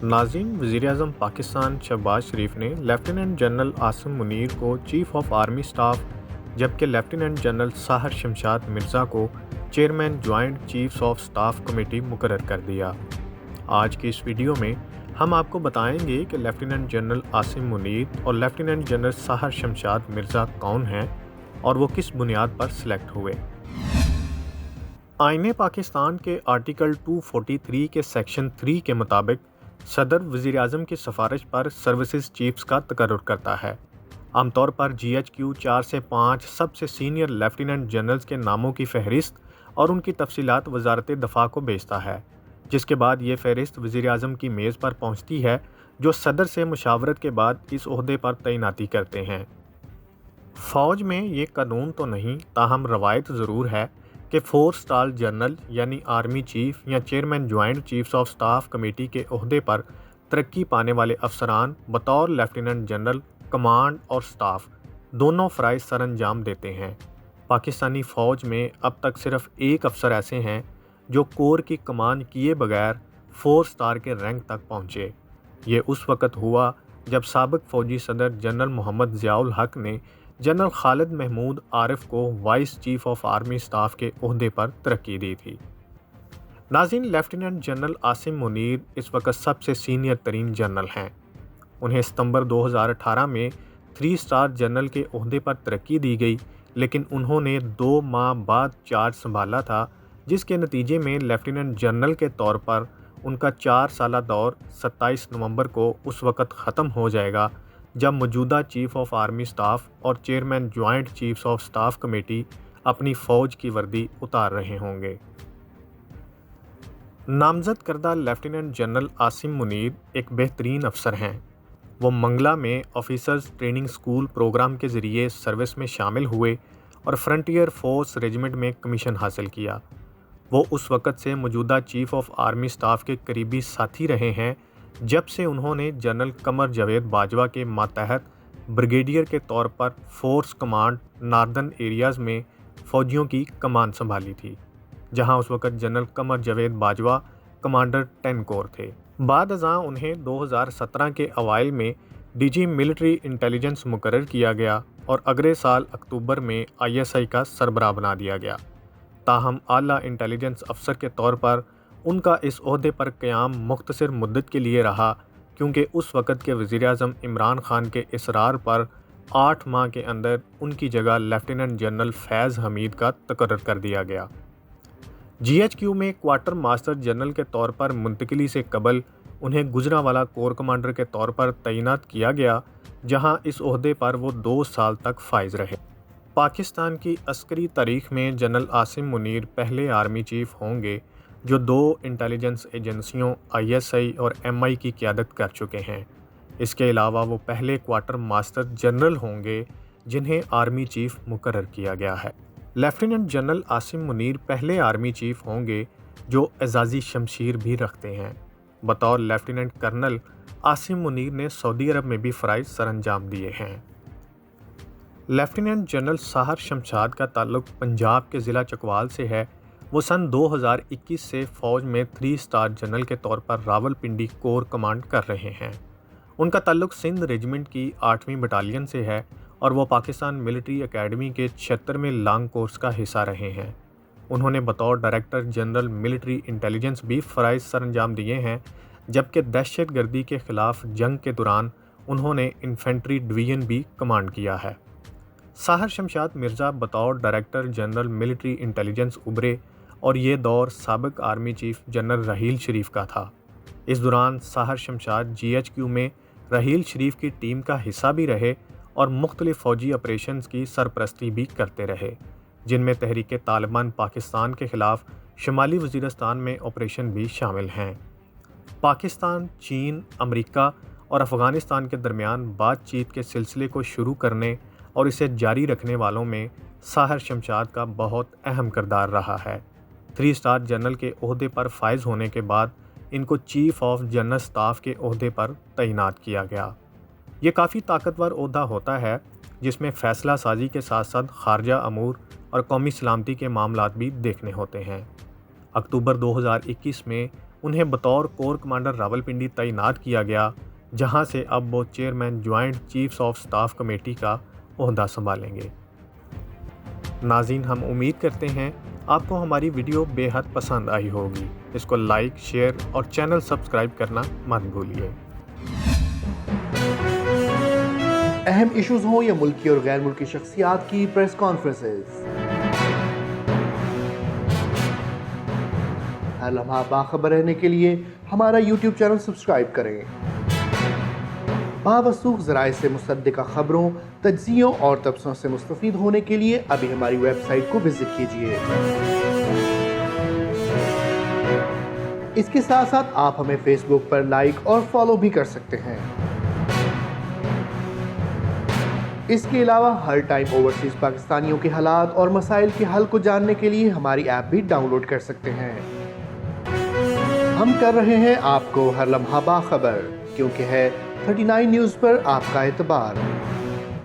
नाज़रीन, वज़ीर-ए-आज़म पाकिस्तान शहबाज शरीफ ने लेफ्टिनेंट जनरल आसिम मुनीर को चीफ ऑफ आर्मी स्टाफ जबकि लेफ्टिनेंट जनरल साहर शमशाद मिर्ज़ा को chairman joint chiefs of staff committee मुकर्रर कर दिया। आज की इस वीडियो में हम आपको बताएंगे कि लेफ्टिनेंट जनरल आसिम मुनीर और लेफ्टिनेंट जनरल साहर शमशाद मिर्ज़ा कौन हैं और वो किस बुनियाद पर सिलेक्ट हुए। आईने पाकिस्तान के आर्टिकल 243 के सेक्शन 3 के मुताबिक सदर वज़ीर-ए-आज़म की सिफारिश पर सर्विसेज चीफ्स का तकर्रुर करता है। आमतौर पर GHQ 4 से 5 सबसे सीनियर लेफ्टिनेंट जनरल्स के नामों की फहरिस्त और उनकी तफसीलात वजारत दफ़ा को भेजता है, जिसके बाद ये फहरिस्त वज़ीर-ए-आज़म की मेज़ पर पहुँचती है, जो सदर से मुशावरत के बाद इस ओहदे पर तैनाती करते हैं। फ़ौज में ये कानून तो नहीं, ताहम रवायत ज़रूर है कि 4 स्टार जनरल यानी आर्मी चीफ या chairman joint chiefs of staff committee के ओहदे पर तरक्की पाने वाले अफसरान बतौर लेफ्टिनेंट जनरल कमांड और स्टाफ दोनों फ़राइज़ सर अंजाम देते हैं। पाकिस्तानी फ़ौज में अब तक सिर्फ एक अफसर ऐसे हैं जो कोर की कमान किए बगैर 4 स्टार के रैंक तक पहुँचे। ये उस वक़्त हुआ जब साबिक फ़ौजी सदर जनरल मोहम्मद ज़ियाउल हक ने जनरल खालिद महमूद आरिफ को vice chief of army staff के ओहदे पर तरक्की दी थी। नाज़रीन, लेफ्टिनेंट जनरल आसिम मुनीर इस वक्त सबसे सीनियर तरीन जनरल हैं। उन्हें सितंबर 2018 में 3 स्टार जनरल के ओहदे पर तरक्की दी गई, लेकिन उन्होंने 2 माह बाद चार्ज संभाला था, जिसके नतीजे में लेफ्टिनेंट जनरल के तौर पर उनका 4 साला दौर 27 नवंबर को उस वक़्त ख़त्म हो जाएगा जब मौजूदा चीफ ऑफ आर्मी स्टाफ और chairman joint chiefs of staff committee अपनी फ़ौज की वर्दी उतार रहे होंगे। नामज़द करदा लेफ्टिनेंट जनरल आसिम मुनीर एक बेहतरीन अफसर हैं। वो मंगला में ऑफिसर्स ट्रेनिंग स्कूल प्रोग्राम के ज़रिए सर्विस में शामिल हुए और फ्रंटियर फोर्स रेजिमेंट में कमीशन हासिल किया। वो उस वक़्त से मौजूदा चीफ ऑफ आर्मी स्टाफ के करीबी साथी रहे हैं जब से उन्होंने जनरल कमर जावेद बाजवा के मातहत ब्रिगेडियर के तौर पर फोर्स कमांड नार्दर्न एरियाज़ में फ़ौजियों की कमान संभाली थी, जहां उस वक़्त general Qamar Javed Bajwa commander 10 core थे। बाद अज़ां उन्हें 2017 के अवाइल में DG मिलिट्री इंटेलिजेंस मुकर्रर किया गया और अगले साल अक्टूबर में ISI का सरबराह बना दिया गया। ताहम आला इंटेलिजेंस अफसर के तौर पर उनका इस ओहदे पर क़याम मुख्तसर मुद्दत के लिए रहा, क्योंकि उस वक़्त के वज़ीर-ए-आज़म इमरान खान के इसरार पर 8 माह के अंदर उनकी जगह लेफ्टिनेंट जनरल फैज़ हमीद का तकर्रर कर दिया गया। GHQ में क्वार्टर मास्टर जनरल के तौर पर मुंतकिली से कबल उन्हें गुजरांवाला कोर कमांडर के तौर पर तैनात किया गया, जहां इस ओहदे पर वो 2 साल तक फाइज रहे। पाकिस्तान की अस्करी तारीख में जनरल आसिम मुनीर पहले आर्मी चीफ होंगे जो 2 इंटेलिजेंस एजेंसियों ISI और MI की क़यादत कर चुके हैं। इसके अलावा वो पहले क्वार्टर मास्टर जनरल होंगे जिन्हें आर्मी चीफ मुकर्रर किया गया है। लेफ्टिनेंट जनरल आसिम मुनीर पहले आर्मी चीफ होंगे जो एजाज़ी शमशीर भी रखते हैं। बतौर लेफ्टिनेंट कर्नल आसिम मुनीर ने सऊदी अरब में भी फ़राइज़ सर अंजाम दिए हैं। लेफ्टिनेंट जनरल साहर शमशाद का ताल्लुक़ पंजाब के ज़िला चकवाल से है। वो सन 2021 से फ़ौज में 3 स्टार जनरल के तौर पर रावलपिंडी कोर कमांड कर रहे हैं। उनका ताल्लुक़ सिंध रेजिमेंट की 8वीं बटालियन से है और वो पाकिस्तान मिलिट्री एकेडमी के 76वें लॉन्ग कोर्स का हिस्सा रहे हैं। उन्होंने बतौर डायरेक्टर जनरल मिलिट्री इंटेलिजेंस भी फ़राइज़ सर अंजाम दिए हैं, जबकि दहशत गर्दी के ख़िलाफ़ जंग के दौरान उन्होंने इन्फेंट्री डिवीज़न भी कमांड किया है। साहर शमशाद मिर्ज़ा बतौर डायरेक्टर जनरल मिलिट्री इंटेलिजेंस उभरे और ये दौर साबिक आर्मी चीफ जनरल रहील शरीफ का था। इस दौरान साहर शमशाद GHQ में रहील शरीफ की टीम का हिस्सा भी रहे और मुख्तलिफ फ़ौजी ऑपरेशंस की सरपरस्ती भी करते रहे, जिनमें तहरीक तालिबान पाकिस्तान के ख़िलाफ़ शुमाली वज़ीरिस्तान में ऑपरेशन भी शामिल हैं। पाकिस्तान, चीन, अमेरिका और अफ़गानिस्तान के दरमियान बातचीत के सिलसिले को शुरू करने और इसे जारी रखने वालों में साहर शमशाद का बहुत अहम किरदार रहा है। 3 स्टार जनरल के ओहदे पर फाइज होने के बाद इनको चीफ ऑफ जनरल स्टाफ के ओहदे पर तैनात किया गया। ये काफ़ी ताकतवर ओहदा होता है जिसमें फ़ैसला साजी के साथ साथ खारजा अमूर और कौमी सलामती के मामलात भी देखने होते हैं। अक्टूबर 2021 में انہیں بطور کور کمانڈر راولپنڈی تعینات کیا گیا، جہاں سے اب وہ chairman joint chiefs of staff committee کا عہدہ سنبھالیں گے۔ ناظرین، ہم امید کرتے ہیں آپ کو ہماری ویڈیو بے حد پسند آئی ہوگی۔ اس کو لائک، شیئر اور چینل سبسکرائب کرنا مت بھولیے۔ اہم ایشوز ہوں یا ملکی اور غیر ملکی شخصیات کی پریس کانفرنسز، ہر لمحہ باخبر رہنے کے لیے ہمارا یوٹیوب چینل سبسکرائب کریں۔ باوثوق ذرائع سے مصدقہ خبروں، تجزیوں اور تبصروں سے مستفید ہونے کے لیے ابھی ہماری ویب سائٹ کو وزٹ کیجیے۔ اس کے ساتھ ساتھ آپ ہمیں فیس بک پر لائک اور فالو بھی کر سکتے ہیں۔ اس کے علاوہ ہر ٹائم اوورسیز پاکستانیوں کے حالات اور مسائل کے حل کو جاننے کے لیے ہماری ایپ بھی ڈاؤن لوڈ کر سکتے ہیں۔ ہم کر رہے ہیں آپ کو ہر لمحہ باخبر، کیونکہ ہے 39 نیوز پر آپ کا اعتبار۔